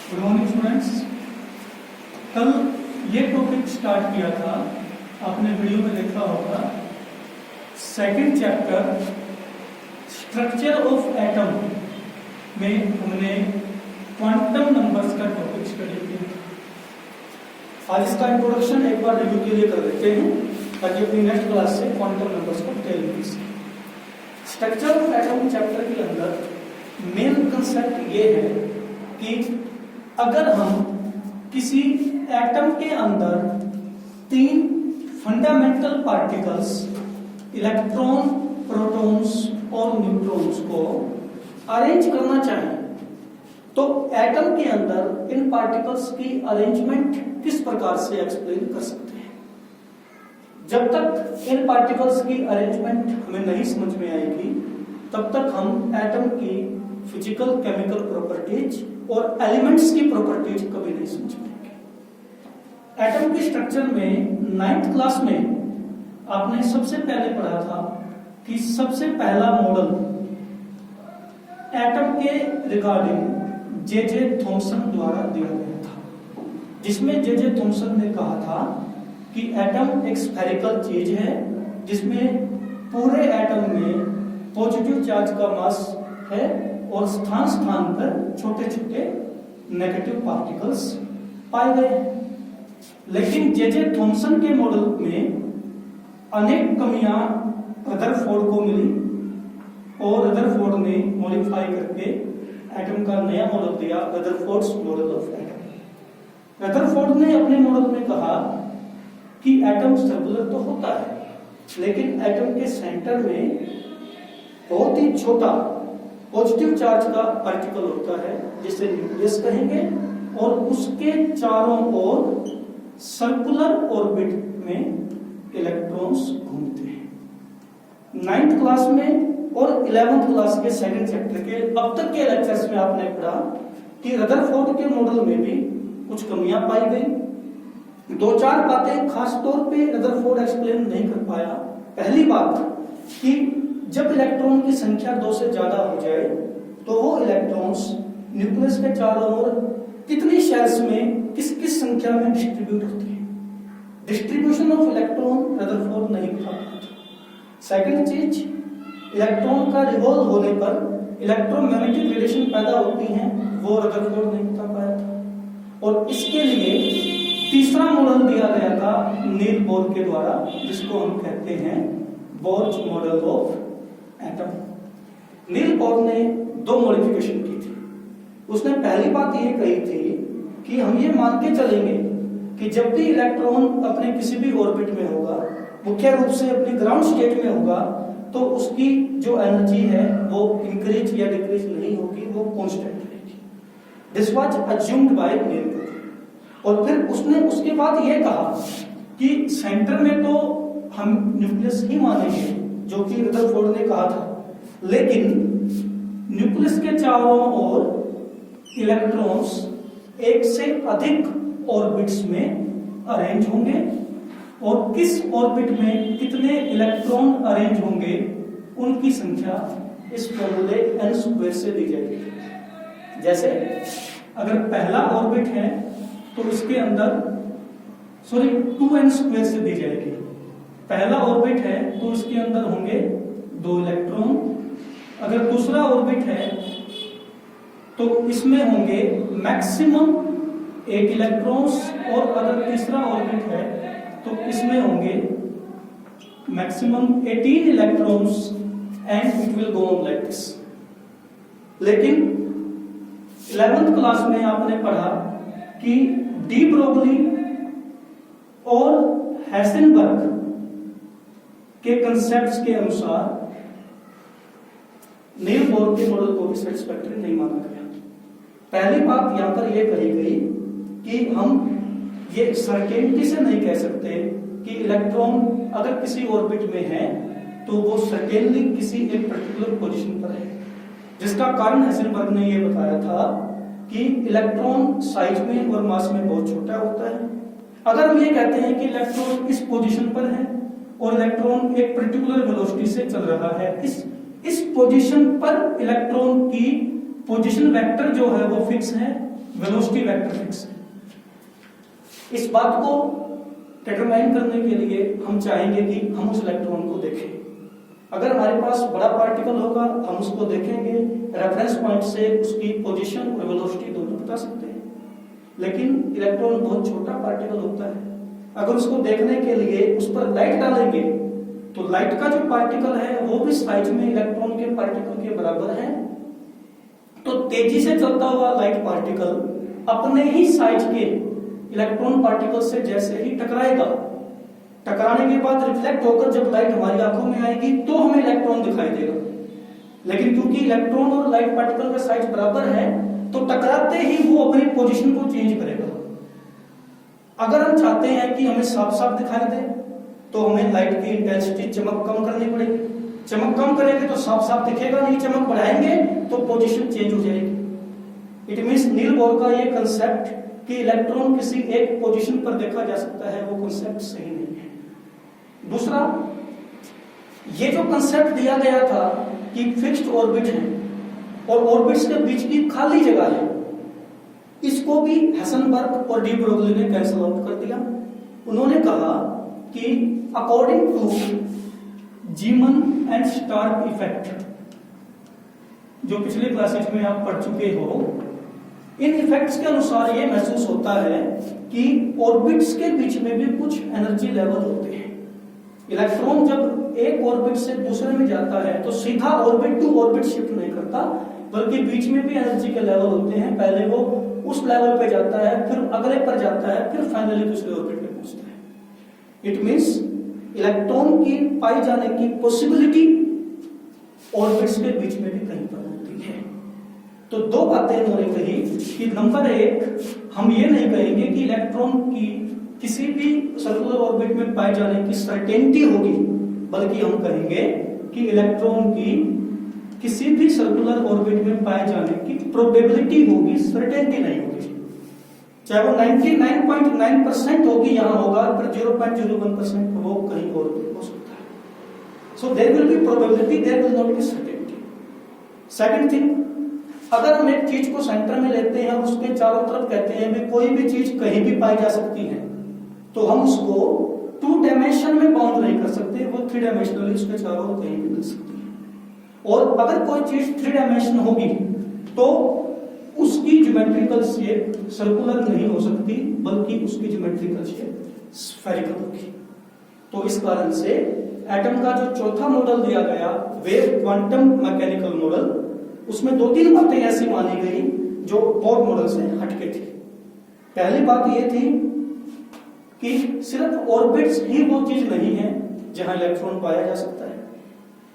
Good morning students. कल ये topic start किया था, आपने वीडियो में देखा होगा। Second chapter structure of atom में हमने क्वांटम नंबर्स का टॉपिक स्टडी किया। आज इसका इंट्रोडक्शन एक बार रिव्यू के लिए कर देते हैं ताकि अपनी नेक्स्ट क्लास से क्वांटम नंबर्स को डिटेल मिल सके। स्ट्रक्चर ऑफ एटम चैप्टर के अंदर मेन कंसेप्ट ये है कि अगर हम किसी एटम के अंदर तीन फंडामेंटल पार्टिकल्स इलेक्ट्रॉन, प्रोटॉन्स और न्यूट्रॉन्स को अरेंज करना चाहें तो एटम के अंदर इन पार्टिकल्स की अरेंजमेंट किस प्रकार से एक्सप्लेन कर सकते हैं। जब तक इन पार्टिकल्स की अरेंजमेंट हमें नहीं समझ में आएगी तब तक हम एटम की फिजिकल केमिकल प्रॉपर्टीज और एलिमेंट्स की प्रॉपर्टीज कभी नहीं समझ पाएंगे। एटम के स्ट्रक्चर में 9th क्लास में आपने सबसे पहले पढ़ा था कि सबसे पहला मॉडल एटम के रिगार्डिंग जे थॉमसन द्वारा दिया गया था, जिसमें जे थॉमसन ने कहा था कि एटम एक स्फेरिकल चीज है जिसमें पूरे एटम में पॉजिटिव चार्ज का मास है और स्थान स्थान पर छोटे छोटे नेगेटिव पार्टिकल्स पाए गए। लेकिन जे थॉमसन के मॉडल में अनेक कमियां रदरफोर्ड को मिली और रदरफोर्ड ने मॉडिफाई करके एटम का नया मॉडल दिया, Rutherford's model of atom. Rutherford ने अपने मॉडल में कहा कि एटम सर्कुलर तो होता है लेकिन एटम के सेंटर में बहुत ही छोटा पॉजिटिव चार्ज का पार्टिकल होता है जिसे न्यूक्लियस कहेंगे और उसके चारों ओर सर्कुलर ऑर्बिट में इलेक्ट्रॉन्स घूमते हैं। 9th क्लास में और 11th क्लास के सेकंड चैप्टर के अब तक के लेक्चर्स में आपने पढ़ा कि रदरफोर्ड के मॉडल में भी कुछ कमियां पाई गई। दो चार बातें खास तौर पे रदरफोर्ड एक्सप्लेन नहीं कर पाया। पहली बात कि जब इलेक्ट्रॉन की संख्या 2 से ज्यादा हो जाए तो वो इलेक्ट्रॉन्स न्यूक्लियस के चारों ओर कितनी शेल्स में किस किस संख्या में डिस्ट्रीब्यूट होते हैं। डिस्ट्रीब्यूशन ऑफ इलेक्ट्रॉन रदरफोर्ड नहीं बता पाया। सेकंड चीज, इलेक्ट्रॉन का रिवॉल्व होने पर इलेक्ट्रोमैग्नेटिक रेडिएशन पैदा होती हैं, वो रदरफोर्ड नहीं बता पाया था। और इसके लिए तीसरा मॉडल दिया गया था नील बोर के द्वारा, जिसको हम कहते हैं Borch model of atom. Niels Bohr ने 2 मॉडिफिकेशन की थी। उसने पहली बात ये कही थी कि हम ये मान के चलेंगे कि जब भी इलेक्ट्रॉन अपने किसी भी ऑर्बिट में होगा, मुख्य रूप से अपनी ग्राउंड स्टेट में होगा, तो उसकी जो एनर्जी है वो इंक्रीज या डिक्रीज नहीं होगी, वो कांस्टेंट रहेगी। This was assumed by Niels Bohr. और फिर उसने उसके बाद ये कहा कि सेंटर में तो हम न्यूक्लियस ही मानेंगे, जो कि रदरफोर्ड ने कहा था, लेकिन न्यूक्लियस के चारों ओर इलेक्ट्रॉन्स एक से अधिक ऑर्बिट्स में अरेंज होंगे और किस ऑर्बिट में कितने इलेक्ट्रॉन अरेंज होंगे उनकी संख्या इस फॉर्मूले n² से दी जाएगी। जैसे अगर पहला ऑर्बिट है तो इसके अंदर 2n² से दी जाएगी। पहला ऑर्बिट है तो इसके अंदर होंगे 2 इलेक्ट्रॉन। अगर दूसरा ऑर्बिट है तो इसमें होंगे मैक्सिमम 8 इलेक्ट्रॉन्स और अगर तीसरा ऑर्बिट है तो इसमें होंगे maximum 18 electrons and it will go on like this. लेकिन 11th क्लास में आपने पढ़ा कि डी ब्रोगली और हेसेनबर्ग के कंसेप्ट्स के अनुसार नील बोर के मॉडल को भी सेटिस्फैक्टरी नहीं माना गया। पहली बात यहां पर यह कही गई कि हम ये सर्टेनिटी से नहीं कह सकते कि इलेक्ट्रॉन अगर किसी ऑर्बिट में है तो वो सर्टेनली किसी एक पर्टिकुलर पोजीशन पर है, जिसका कारण हेसेनबर्ग ने यह बताया था कि इलेक्ट्रॉन साइज में और मास में बहुत छोटा होता है। अगर हम ये कहते हैं कि इलेक्ट्रॉन इस पोजीशन पर है और इलेक्ट्रॉन एक पर्टिकुलर वेलोसिटी से चल रहा है, इस पोजीशन पर इलेक्ट्रॉन की पोजीशन वेक्टर जो है वो फिक्स है, वेलोसिटी वेक्टर फिक्स है। इस बात को डिटरमाइन करने के लिए हम चाहेंगे कि हम उस इलेक्ट्रॉन को देखें। अगर हमारे पास बड़ा पार्टिकल होगा हम उसको देखेंगे, रेफरेंस पॉइंट से उसकी पोजीशन और वेलोसिटी दोनों बता सकते हैं। लेकिन इलेक्ट्रॉन बहुत छोटा पार्टिकल होता है, अगर उसको देखने के लिए उस पर लाइट डालेंगे तो लाइट का जो पार्टिकल है वो भी साइज में इलेक्ट्रॉन के पार्टिकल के बराबर है। तो तेजी से चलता हुआ लाइट पार्टिकल अपने ही साइज के इलेक्ट्रॉन पार्टिकल से जैसे ही टकराएगा, टकराने के बाद रिफ्लेक्ट होकर जब लाइट हमारी आंखों में आएगी तो हमें इलेक्ट्रॉन दिखाई देगा। लेकिन क्योंकि इलेक्ट्रॉन और लाइट पार्टिकल का साइज बराबर है तो टकराते ही वो अपनी पोजीशन को चेंज करेगा। अगर हम चाहते हैं कि हमें साफ साफ दिखाई दे तो हमें लाइट की इंटेंसिटी, चमक कम करनी पड़ेगी। चमक कम करेंगे तो साफ साफ दिखेगा नहीं, चमक बढ़ाएंगे तो पोजीशन चेंज हो जाएगी। इट मींस नील बोर का ये कंसेप्ट कि इलेक्ट्रॉन किसी एक पोजीशन पर देखा जा सकता है वो कंसेप्ट सही नहीं है। दूसरा, ये जो कंसेप्ट दिया गया था कि फिक्स्ड ऑर्बिट है और ऑर्बिट्स के बीच की खाली जगह है, इसको भी हेसनबर्ग और डी ब्रोगली ने कैंसल आउट कर दिया। उन्होंने कहा कि according to Zeeman and Stark effect, जो पिछले क्लासेज में आप पढ़ चुके हो, इन इफेक्ट्स के अनुसार ये महसूस होता है कि ऑर्बिट्स के बीच में भी कुछ एनर्जी लेवल होते हैं। इलेक्ट्रॉन जब एक ऑर्बिट से दूसरे में जाता है तो सीधा ऑर्बिट टू ऑर्बिट शिफ्ट नहीं करता, बल्कि बीच में भी एनर्जी के लेवल होते हैं। पहले वो उस लेवल पे जाता है, फिर अगले पर जाता है, फिर फाइनली दूसरे ऑर्बिट पे पहुंचता है। इट मींस इलेक्ट्रॉन की पाई जाने की पॉसिबिलिटी ऑर्बिट्स के बीच में भी कहीं पर होती है। तो दो बातें उन्होंने कही कि नंबर एक, हम ये नहीं कहेंगे कि इलेक्ट्रॉन की किसी भी सर्कुलर ऑर्बिट में पाए जाने की सर्टेनिटी होगी, बल्कि हम कहेंगे कि इलेक्ट्रॉन की किसी भी सर्कुलर ऑर्बिट में पाए जाने की प्रोबेबिलिटी होगी, सर्टेनिटी नहीं होगी। चाहे वो 99.9% होगी यहां होगा, पर 0.01% वो कहीं और हो सकता है। So there will be probability, there will not be certainty. Second thing, अगर हम एक चीज को सेंटर में लेते हैं और उसके चारों तरफ कहते हैं भी कोई भी चीज कहीं भी पाई जा सकती है, तो हम उसको 2 डायमेंशन में बाउंड नहीं कर सकते, वो 3 डायमेंशनली उसके चारों ओर कहीं भी मिल सकती है। और अगर कोई चीज 3 डायमेंशन होगी तो उसकी ज्योमेट्रिकल शेप सर्कुलर नहीं हो सकती, बल्कि उसकी ज्योमेट्रिकल शेप स्फेरिकल होगी। तो इस कारण से एटम का जो चौथा मॉडल दिया गया, वेव क्वांटम मैकेनिकल मॉडल, उसमें 2-3 बातें ऐसी मानी गई जो बोर मॉडल से हटके थी। पहली बात यह थी कि सिर्फ ऑर्बिट्स ही वो चीज नहीं है जहां इलेक्ट्रॉन पाया जा सकता है।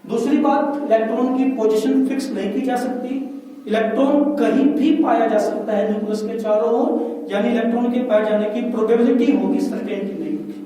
दूसरी बात, इलेक्ट्रॉन की पोजीशन फिक्स नहीं की जा सकती, इलेक्ट्रॉन कहीं भी पाया जा सकता है न्यूक्लियस के चारों ओर, यानी इलेक्ट्रॉन के पाए जाने की प्रोबेबिलिटी होगी, सर्टेनिटी नहीं होगी।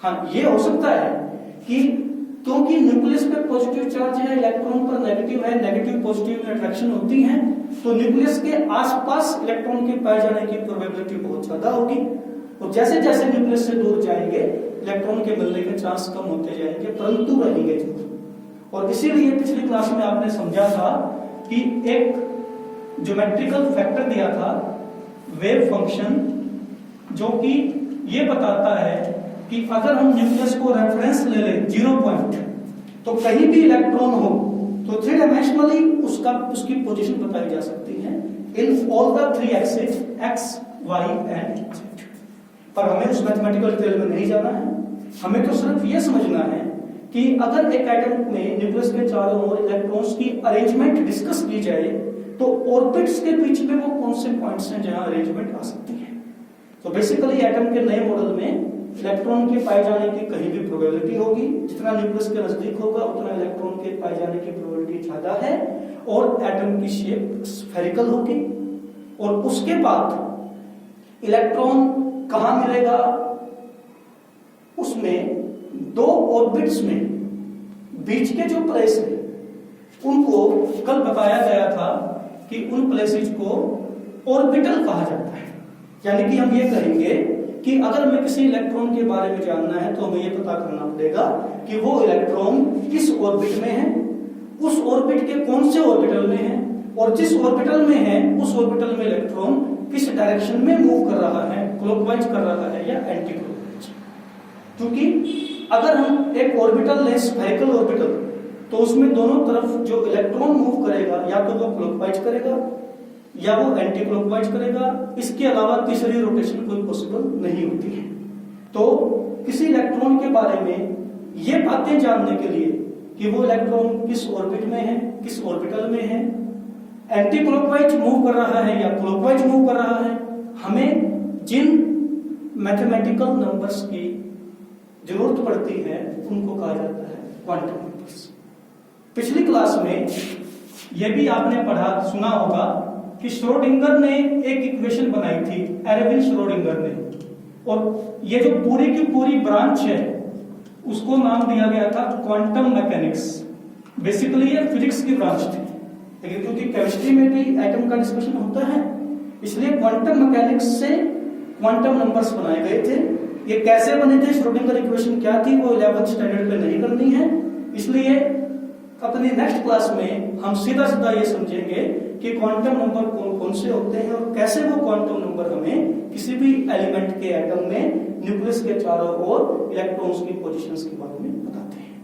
हाँ, ये हो सकता है कि क्योंकि न्यूक्लियस पे पॉजिटिव चार्ज है, इलेक्ट्रॉन पर नेगेटिव है, नेगेटिव पॉजिटिव में अट्रैक्शन होती है, तो न्यूक्लियस के आसपास इलेक्ट्रॉन के पाए जाने की प्रोबेबिलिटी बहुत ज्यादा होगी। और जैसे जैसे न्यूक्लियस से दूर जाएंगे इलेक्ट्रॉन के मिलने के चांस कम होते जाएंगे, परंतु रहेंगे जरूर। और इसीलिए पिछली क्लास में आपने समझा था कि एक ज्योमेट्रिकल फैक्टर दिया था, वेव फंक्शन, जो कि ये बताता है कि अगर हम न्यूक्लियस को रेफरेंस ले लें 0 पॉइंट, तो कहीं भी इलेक्ट्रॉन हो तो 3 डायमेंशनली उसकी पोजीशन बताई जा सकती है in all the 3 axis, x, y and z. पर हमें उस मैथमेटिकल डिटेल में नहीं जाना है, हमें तो सिर्फ ये समझना है कि अगर एक एटम में न्यूक्लियस के चारों ओर इलेक्ट्रॉन्स की अरेंजमेंट डिस्कस की जाए तो ऑर्बिट्स के बीच में वो कौन से पॉइंट्स हैं जहां अरेंजमेंट आ सकती है। तो बेसिकली एटम के नए मॉडल में इलेक्ट्रॉन के पाए जाने की कहीं भी प्रोबेबिलिटी होगी, जितना न्यूक्लियस के नजदीक होगा उतना इलेक्ट्रॉन के पाए जाने की प्रोबेबिलिटी ज्यादा है, और एटम की शेप स्फेरिकल होगी। और उसके बाद इलेक्ट्रॉन कहां मिलेगा, उसमें 2 ऑर्बिट्स में बीच के जो प्लेस है उनको कल बताया गया था कि उन प्लेसेस को ऑर्बिटल कहा जाता है। यानी कि हम ये कहेंगे कि अगर हमें किसी इलेक्ट्रॉन के बारे में जानना है तो हमें ये पता करना पड़ेगा कि वो इलेक्ट्रॉन किस ऑर्बिट में है, उस ऑर्बिट के कौन से ऑर्बिटल में है, और जिस ऑर्बिटल में है उस ऑर्बिटल में इलेक्ट्रॉन किस डायरेक्शन में मूव कर रहा है, क्लॉकवाइज कर रहा है या एंटी क्लॉकवाइज। क्योंकि अगर हम एक ऑर्बिटल लें स्फेरिकल ऑर्बिटल, तो उसमें दोनों तरफ जो इलेक्ट्रॉन मूव करेगा या तो वो क्लॉकवाइज करेगा या वो एंटी क्लॉकवाइज करेगा, इसके अलावा तीसरी रोटेशन कोई पॉसिबल नहीं होती है। तो किसी इलेक्ट्रॉन के बारे में ये बातें जानने के लिए कि वो इलेक्ट्रॉन किस ऑर्बिट में है, किस ऑर्बिटल में है, एंटी क्लॉकवाइज मूव कर रहा है या क्लॉकवाइज मूव कर रहा है, हमें जिन मैथमेटिकल नंबर्स की जरूरत पड़ती है उनको कहा जाता है क्वांटम नंबर्स। पिछली क्लास में यह भी आपने पढ़ा सुना होगा कि श्रोडिंगर ने एक इक्वेशन बनाई थी, एरविन श्रोडिंगर ने, और ये जो पूरी की पूरी ब्रांच है उसको नाम दिया गया था क्वांटम मैकेनिक्स। बेसिकली ये फिजिक्स की ब्रांच थी, लेकिन क्योंकि केमिस्ट्री में भी एटम का डिस्कशन होता है, इसलिए क्वांटम मैकेनिक्स से क्वांटम नंबर्स बनाए गए थे। ये कैसे बने थे, श्रोडिंगर इक्वेशन क्या थी, वो 11th स्टैंडर्ड पे नहीं करनी है, इसलिए अपनी नेक्स्ट क्लास में हम सीधा सीधा ये समझेंगे कि क्वांटम नंबर कौन कौन से होते हैं और कैसे वो क्वांटम नंबर हमें किसी भी एलिमेंट के एटम में न्यूक्लियस के चारों ओर इलेक्ट्रॉन्स की पोजीशंस के बारे में बताते हैं।